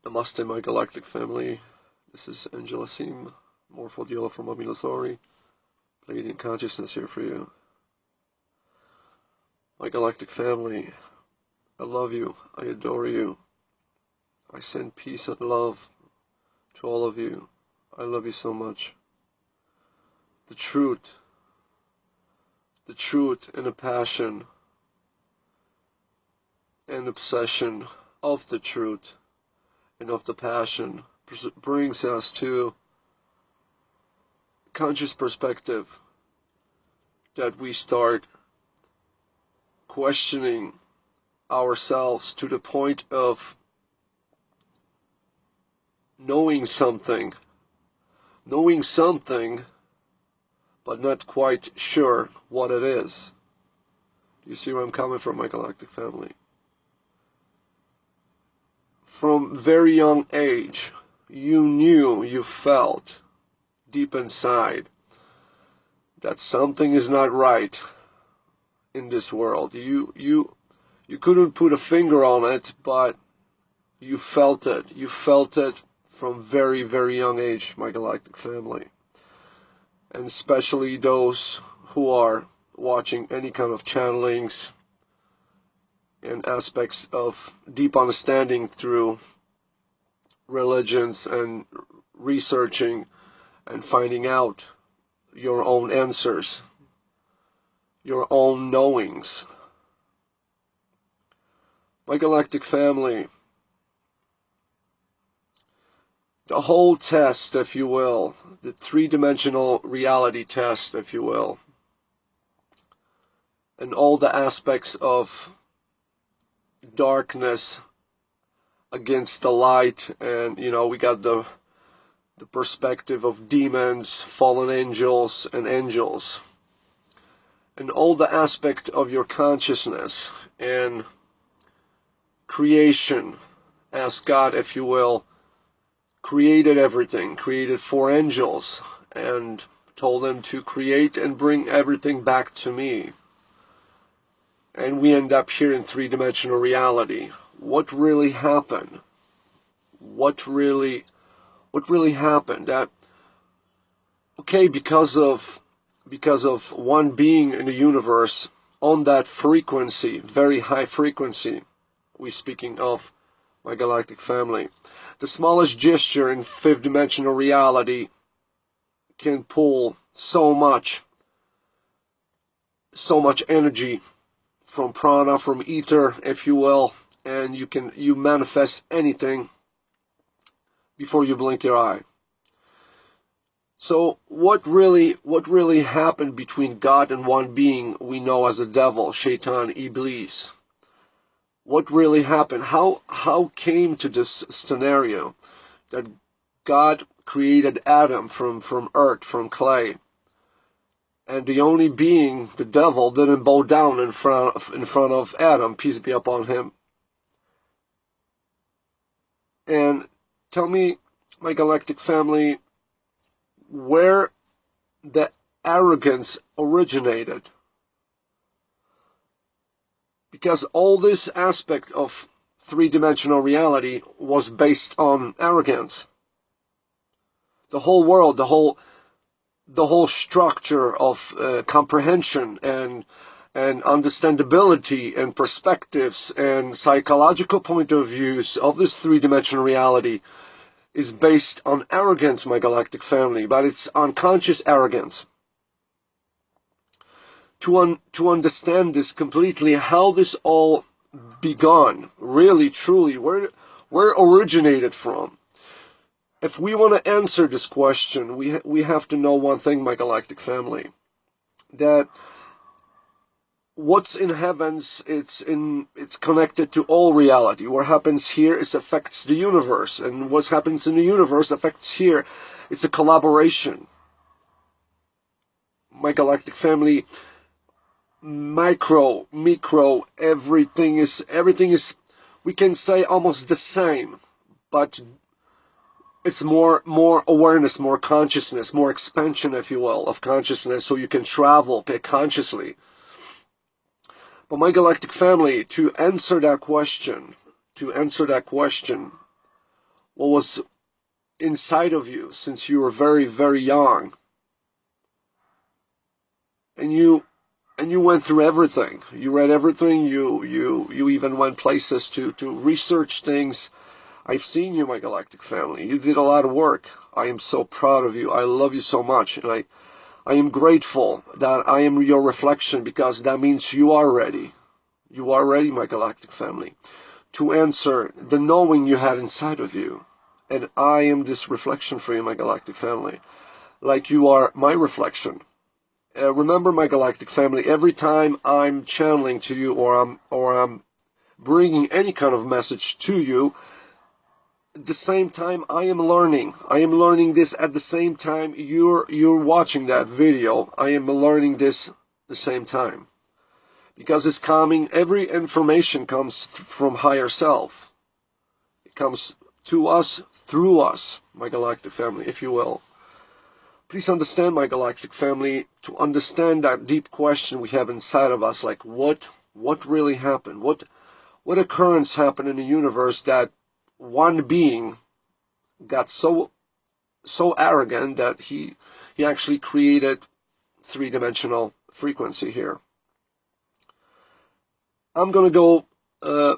Namaste, my galactic family. This is Angelasim, Mohrephoh from Aminathori. Pleiadian consciousness here for you. My galactic family, I love you, I adore you. I send peace and love to all of you. I love you so much. The truth and the passion and obsession of the truth and of the passion brings us to conscious perspective that we start questioning ourselves to the point of knowing something, but not quite sure what it is. Do you see where I'm coming from, my galactic family? From very young age, you felt deep inside that something is not right in this world. You couldn't put a finger on it, but you felt it. You felt it from very, very young age, my galactic family. And especially those who are watching any kind of channelings and aspects of deep understanding through religions and researching and finding out your own answers, your own knowings. My galactic family, the whole test, if you will, the three-dimensional reality test, if you will, and all the aspects of darkness against the light, and we got the perspective of demons, fallen angels, and angels, and all the aspect of your consciousness and creation, as God, if you will, created everything, created 4 angels, and told them to create and bring everything back to me. And we end up here in three-dimensional reality. What really happened? What really happened? That, okay, because of one being in the universe on that frequency, very high frequency, we speaking of, my galactic family, the smallest gesture in 5th-dimensional reality can pull so much energy from prana, from ether, if you will, and you manifest anything before you blink your eye. So what really happened between God and one being we know as the devil, Shaitan, Iblis? What really happened? How came to this scenario that God created Adam from earth, from clay, and the only being, the devil, didn't bow down in front of Adam, peace be upon him? And tell me, my galactic family, where the arrogance originated. Because all this aspect of three-dimensional reality was based on arrogance. The whole world, the whole structure of comprehension and understandability and perspectives and psychological point of views of this three-dimensional reality is based on arrogance, my galactic family, but it's unconscious arrogance. To understand this completely, how this all began, really, truly, where originated from. If we want to answer this question, we have to know one thing, my galactic family, that what's in heavens, it's connected to all reality. What happens here affects the universe, and what happens in the universe affects here. It's a collaboration. My galactic family, micro, everything is, we can say almost the same, but it's more awareness, more consciousness, more expansion, if you will, of consciousness, so you can travel consciously. But my galactic family, to answer that question, what was inside of you since you were very, very young. And you went through everything. You read everything. You even went places to research things. I've seen you, my galactic family. You did a lot of work. I am so proud of you. I love you so much. And I am grateful that I am your reflection, because that means you are ready. You are ready, my galactic family, to answer the knowing you had inside of you. And I am this reflection for you, my galactic family, like you are my reflection. Remember, my galactic family, every time I'm channeling to you, or I'm bringing any kind of message to you, at the same time I am learning. I am learning this at the same time you're watching that video. I am learning this at the same time, because it's coming. Every information comes from higher self. It comes to us through us, my galactic family, if you will. Please understand, my galactic family, to understand that deep question we have inside of us, like what really happened? What occurrence happened in the universe that one being got so arrogant that he actually created three-dimensional frequency here. I'm gonna go a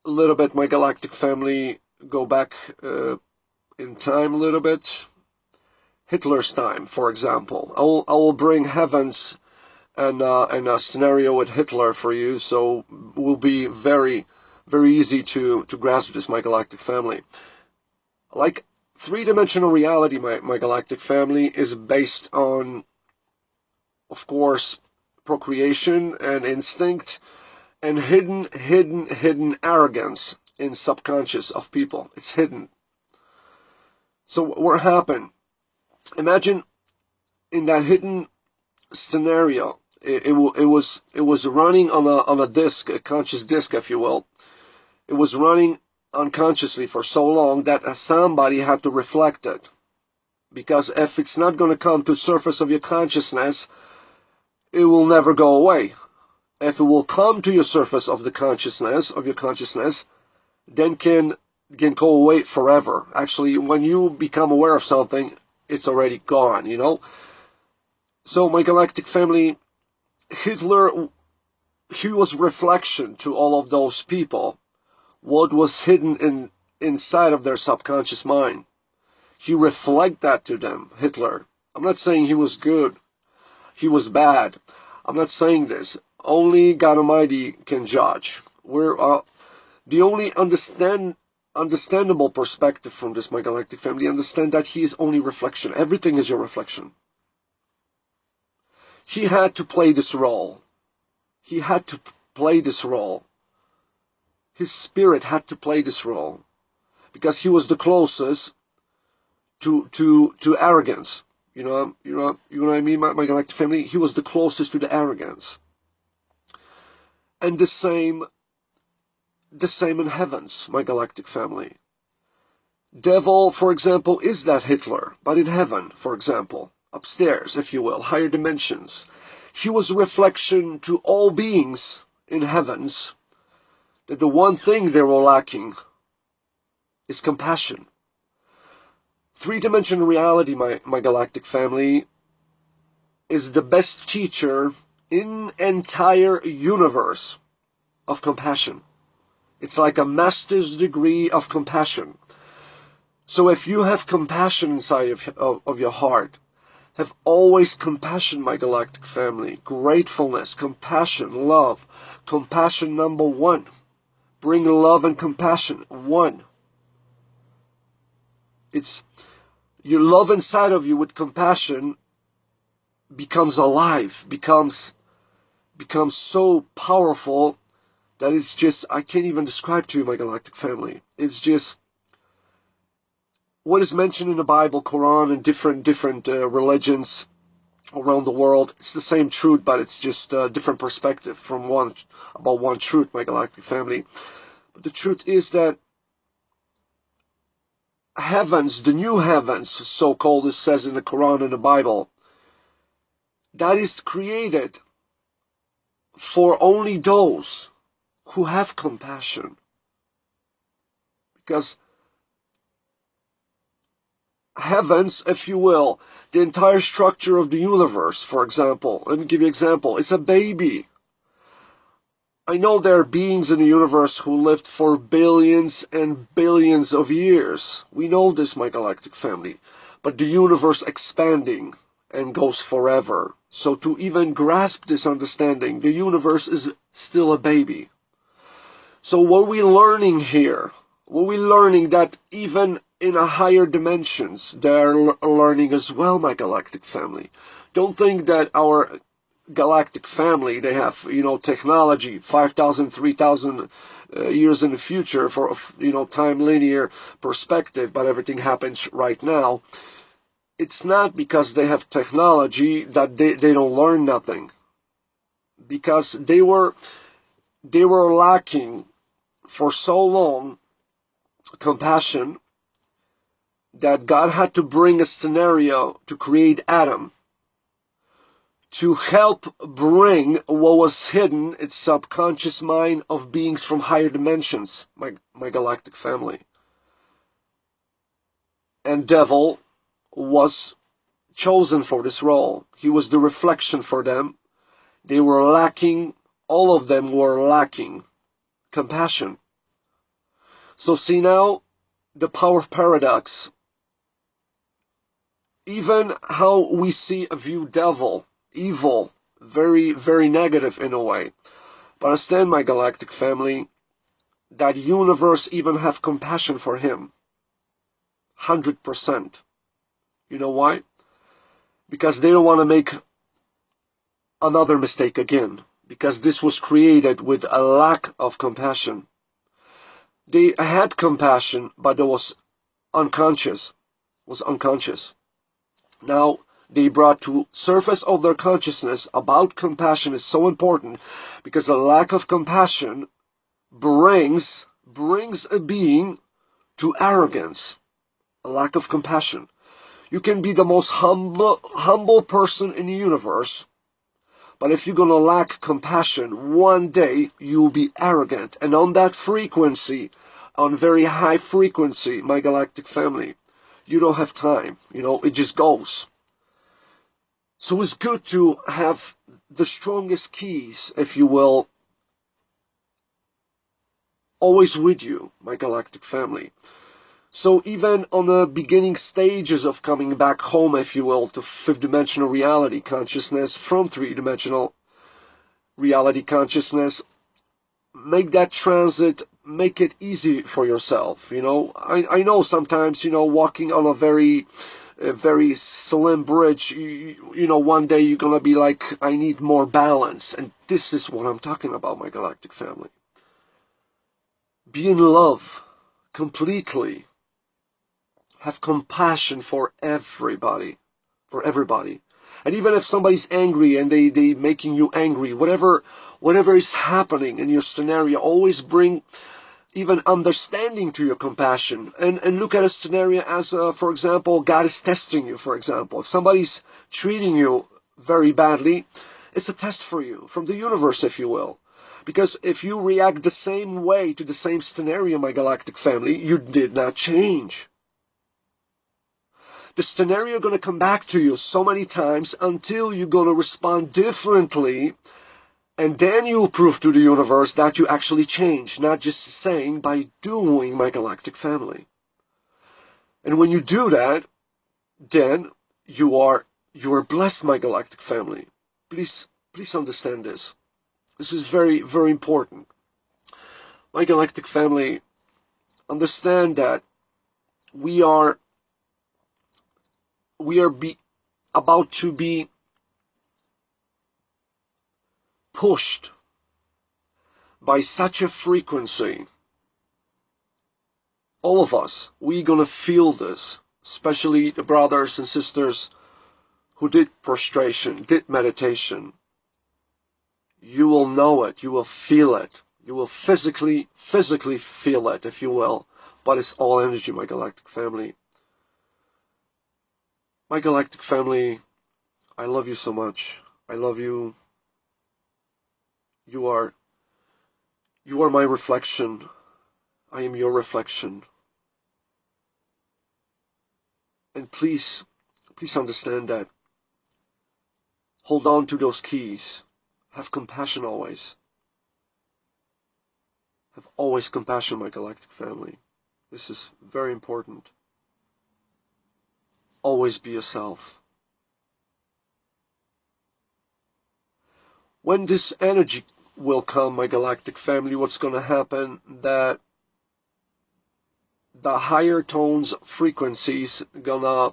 little bit, my galactic family, go back in time a little bit. Hitler's time, for example. I will bring heavens and a scenario with Hitler for you, so it will be very, very easy to grasp this, my galactic family. Like, three-dimensional reality, my galactic family, is based on, of course, procreation and instinct and hidden arrogance in subconscious of people. It's hidden. So what happened? Imagine in that hidden scenario, it was running on a disk, a conscious disk, if you will. It was running unconsciously for so long that somebody had to reflect it. Because if it's not going to come to the surface of your consciousness, it will never go away. If it will come to your surface of your consciousness, then can go away forever. Actually, when you become aware of something, it's already gone, you know? So, my galactic family, Hitler, he was reflection to all of those people. What was hidden inside of their subconscious mind. He reflected that to them, Hitler. I'm not saying he was good. He was bad. I'm not saying this. Only God Almighty can judge. We're the only understandable perspective from this, my galactic family. Understand that he is only reflection. Everything is your reflection. He had to play this role. He had to play this role. His spirit had to play this role, because he was the closest to arrogance. You know what I mean, my galactic family? He was the closest to the arrogance. And the same in heavens, my galactic family. Devil, for example, is that Hitler, but in heaven, for example, upstairs, if you will, higher dimensions, he was a reflection to all beings in heavens, that the one thing they were lacking is compassion. Three-dimensional reality, my galactic family, is the best teacher in entire universe of compassion. It's like a master's degree of compassion. So if you have compassion inside of your heart, have always compassion, my galactic family, gratefulness, compassion, love, compassion number one. Bring love and compassion, one. It's your love inside of you with compassion becomes alive, becomes so powerful that it's just, I can't even describe to you, my galactic family. It's just what is mentioned in the Bible, Quran, and different religions around the world. It's the same truth, but it's just a different perspective from about one truth, my galactic family. But the truth is that heavens, the new heavens, so-called, it says in the Quran and the Bible, that is created for only those who have compassion. Because heavens, if you will, the entire structure of the universe, for example. Let me give you an example. It's a baby. I know there are beings in the universe who lived for billions and billions of years. We know this, my galactic family. But the universe expanding and goes forever. So to even grasp this understanding, the universe is still a baby. So what we're learning here, we're learning that even in a higher dimensions, they're learning as well, my galactic family. Don't think that our galactic family, they have, technology, 5,000, 3,000 years in the future for, time linear perspective, but everything happens right now. It's not because they have technology that they don't learn nothing. Because they were lacking for so long compassion that God had to bring a scenario to create Adam to help bring what was hidden, its subconscious mind of beings from higher dimensions, my galactic family. And Devil was chosen for this role. He was the reflection for them. They were lacking, all of them were lacking compassion. So see now, the power of paradox. Even how we view devil, evil, very, very negative in a way. But understand, my galactic family, that universe even have compassion for him. 100%. You know why? Because they don't want to make another mistake again. Because this was created with a lack of compassion. They had compassion, but it was unconscious. Now, they brought to surface of their consciousness about compassion is so important because a lack of compassion brings a being to arrogance. A lack of compassion. You can be the most humble person in the universe, but if you're going to lack compassion, one day you'll be arrogant. And on that frequency, on very high frequency, my galactic family, you don't have time. It just goes. So it's good to have the strongest keys, if you will, always with you, my galactic family. So even on the beginning stages of coming back home, if you will, to fifth dimensional reality consciousness from three-dimensional reality consciousness, make that transit, make it easy for yourself. I know sometimes, walking on a very slim bridge, one day you're gonna be like, I need more balance. And this is what I'm talking about, my galactic family. Be in love completely. Have compassion for everybody. And even if somebody's angry and they making you angry, whatever is happening in your scenario, always bring even understanding to your compassion. And look at a scenario as, for example, God is testing you, for example. If somebody's treating you very badly, it's a test for you, from the universe, if you will. Because if you react the same way to the same scenario, my galactic family, you did not change. The scenario going to come back to you so many times until you're going to respond differently, and then you'll prove to the universe that you actually changed, not just saying, by doing, my galactic family. And when you do that, then you are blessed, my galactic family. Please understand this. This is very, very important. My galactic family, understand that we are about to be pushed by such a frequency. All of us, we're gonna feel this, especially the brothers and sisters who did prostration, did meditation. You will know it, you will feel it, you will physically feel it, if you will, but it's all energy, my galactic family. My galactic family, I love you so much. I love you. You are my reflection. I am your reflection. And please understand that. Hold on to those keys. Have compassion always. Have always compassion, my galactic family. This is very important. Always be yourself. When this energy will come, my galactic family, what's going to happen, that the higher tones, frequencies, gonna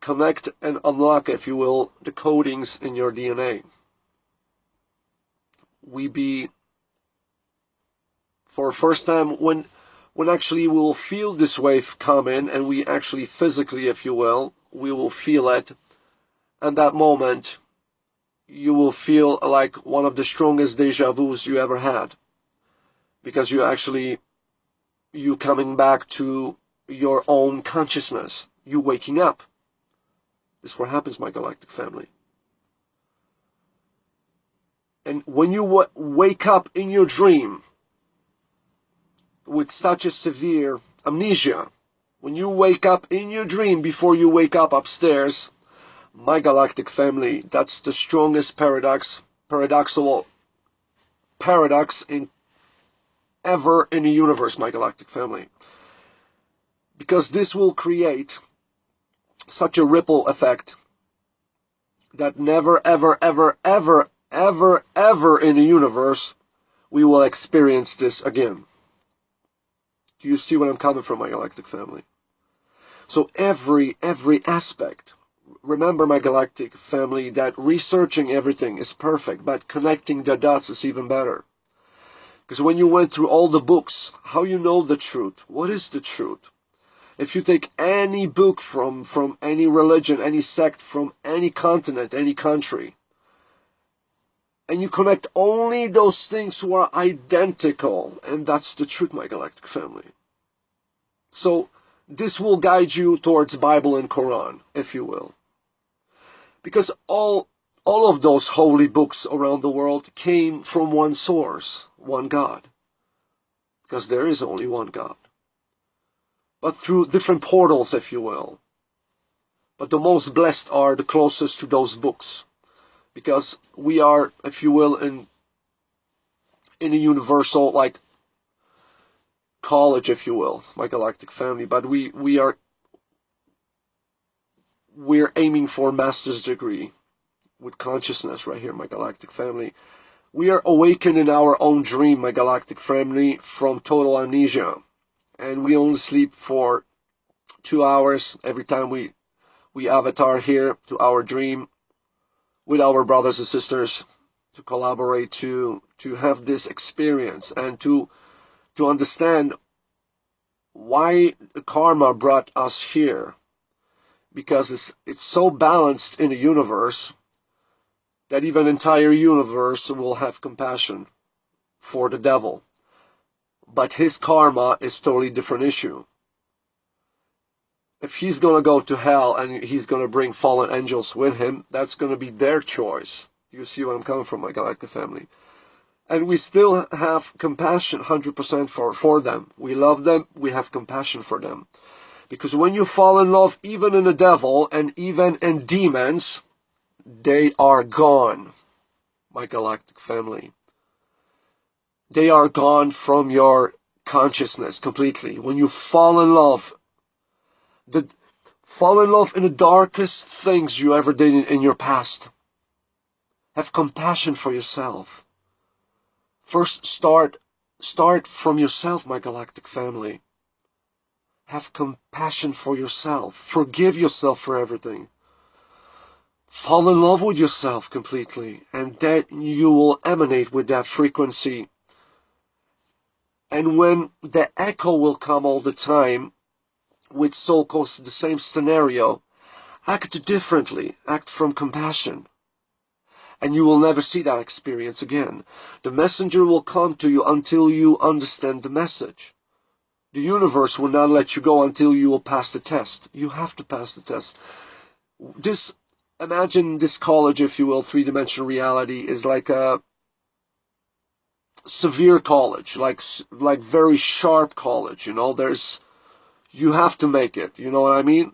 connect and unlock, if you will, the codings in your DNA. We be, for the first time, when actually we will feel this wave come in, and we actually physically, if you will, we will feel it, and that moment, you will feel like one of the strongest deja vus you ever had. Because you coming back to your own consciousness. You waking up. This is what happens, my galactic family. And when you wake up in your dream with such a severe amnesia, when you wake up in your dream before you wake up upstairs, my galactic family, that's the strongest paradoxical paradox ever in the universe, my galactic family. Because this will create such a ripple effect that never, ever, ever, ever, ever, ever in the universe we will experience this again. Do you see where I'm coming from, my galactic family? So every aspect, remember, my galactic family, that researching everything is perfect, but connecting the dots is even better. Because when you went through all the books, how you know the truth? What is the truth? If you take any book from any religion, any sect, from any continent, any country, and you connect only those things who are identical, and that's the truth, my galactic family. So this will guide you towards Bible and Quran, if you will. Because all of those holy books around the world came from one source, one God. Because there is only one God. But through different portals, if you will. But the most blessed are the closest to those books. Because we are, if you will, in a universal, like, college, if you will, my galactic family. But we're aiming for a master's degree with consciousness right here, my galactic family. We are awakened in our own dream, my galactic family, from total amnesia. And we only sleep for 2 hours every time we avatar here to our dream with our brothers and sisters to collaborate, to have this experience, and to understand why the karma brought us here. Because it's so balanced in the universe that even the entire universe will have compassion for the devil. But his karma is totally different issue. If he's going to go to hell and he's going to bring fallen angels with him, that's going to be their choice. You see where I'm coming from, my galactic family. And we still have compassion 100% for them. We love them, we have compassion for them. Because when you fall in love, even in the devil and even in demons, they are gone, my galactic family. They are gone from your consciousness completely. When you fall in love, fall in love in the darkest things you ever did in your past. Have compassion for yourself. First, start from yourself, my galactic family. Have compassion for yourself. Forgive yourself for everything. Fall in love with yourself completely, and that you will emanate with that frequency. And when the echo will come all the time, with so-called the same scenario, act differently, act from compassion. And you will never see that experience again. The messenger will come to you until you understand the message. The universe will not let you go until you will pass the test. You have to pass the test. Imagine this college, if you will, three-dimensional reality, is like a severe college, like very sharp college, you know. You have to make it. You know what I mean?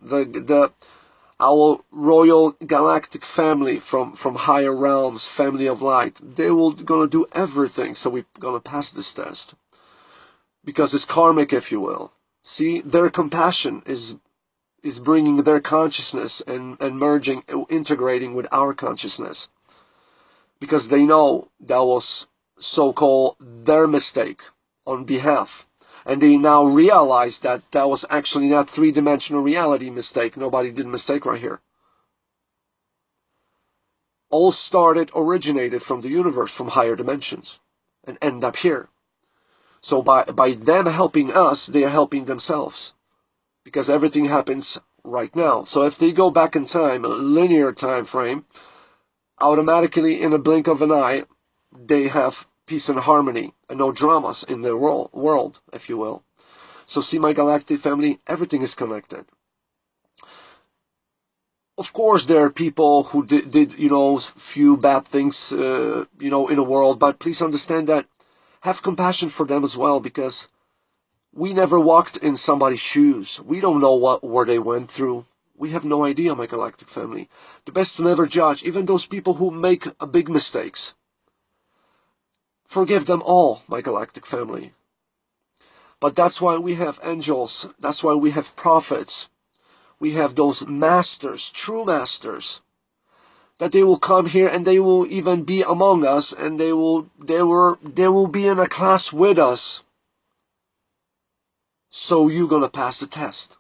Our royal galactic family from higher realms, family of light, they will gonna do everything so we're gonna pass this test. Because it's karmic, if you will. See, their compassion is bringing their consciousness and merging, integrating with our consciousness. Because they know that was so-called their mistake on behalf. And they now realize that that was actually not three-dimensional reality mistake. Nobody did a mistake right here. All originated from the universe, from higher dimensions, and end up here. So by them helping us, they are helping themselves. Because everything happens right now. So if they go back in time, a linear time frame, automatically in a blink of an eye, they have peace and harmony and no dramas in their world, if you will. So see, my galactic family, everything is connected. Of course, there are people who did few bad things, in the world, but please understand that, have compassion for them as well, because we never walked in somebody's shoes. We don't know where they went through. We have no idea, my galactic family. The best to never judge, even those people who make big mistakes. Forgive them all, my galactic family. But that's why we have angels. That's why we have prophets. We have those masters, true masters, that they will come here and they will even be among us, and they will be in a class with us. So you're gonna pass the test.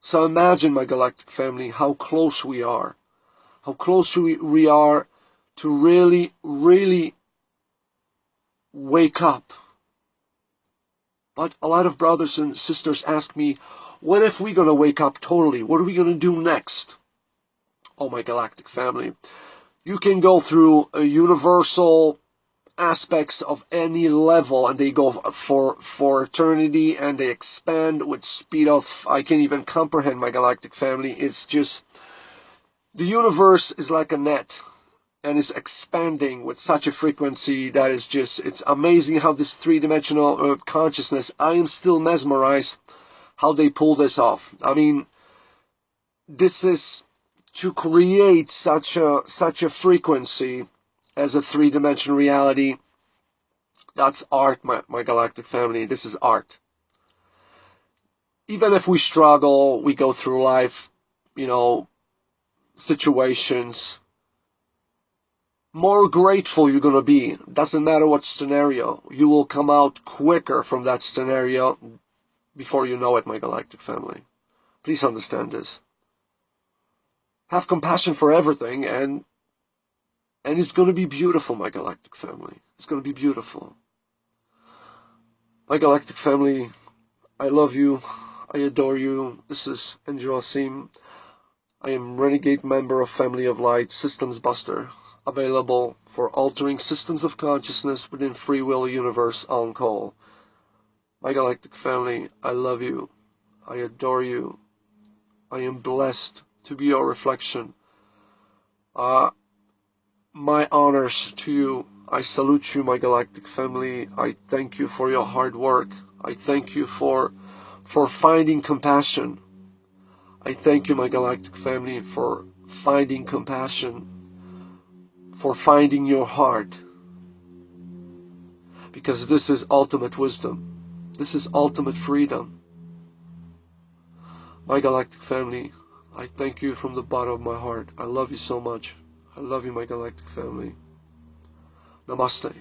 So imagine, my galactic family, how close we are. How close we are to really, really wake up. But a lot of brothers and sisters ask me, what if we're gonna wake up totally? What are we gonna do next? Oh, my galactic family, you can go through a universal aspects of any level, and they go for eternity, and they expand with speed of I can't even comprehend, my galactic family. It's just, the universe is like a net, and it's expanding with such a frequency that is just, it's amazing how this three-dimensional consciousness, I am still mesmerized how they pull this off. I mean, this is to create such a frequency as a three-dimensional reality. That's art, my galactic family. This is art. Even if we struggle, we go through life, situations, more grateful you're going to be. Doesn't matter what scenario. You will come out quicker from that scenario before you know it, my galactic family. Please understand this. Have compassion for everything, and it's going to be beautiful, my galactic family. It's going to be beautiful. My galactic family, I love you. I adore you. This is Angel Asim. I am Renegade member of Family of Light, Systems Buster. Available for altering systems of consciousness within Free Will Universe on call. My galactic family, I love you. I adore you. I am blessed to be your reflection. My honors to you. I salute you, my galactic family. I thank you for your hard work. I thank you for finding compassion. I thank you, my galactic family, for finding compassion, for finding your heart. Because this is ultimate wisdom. This is ultimate freedom. My galactic family, I thank you from the bottom of my heart. I love you so much. I love you, my galactic family. Namaste.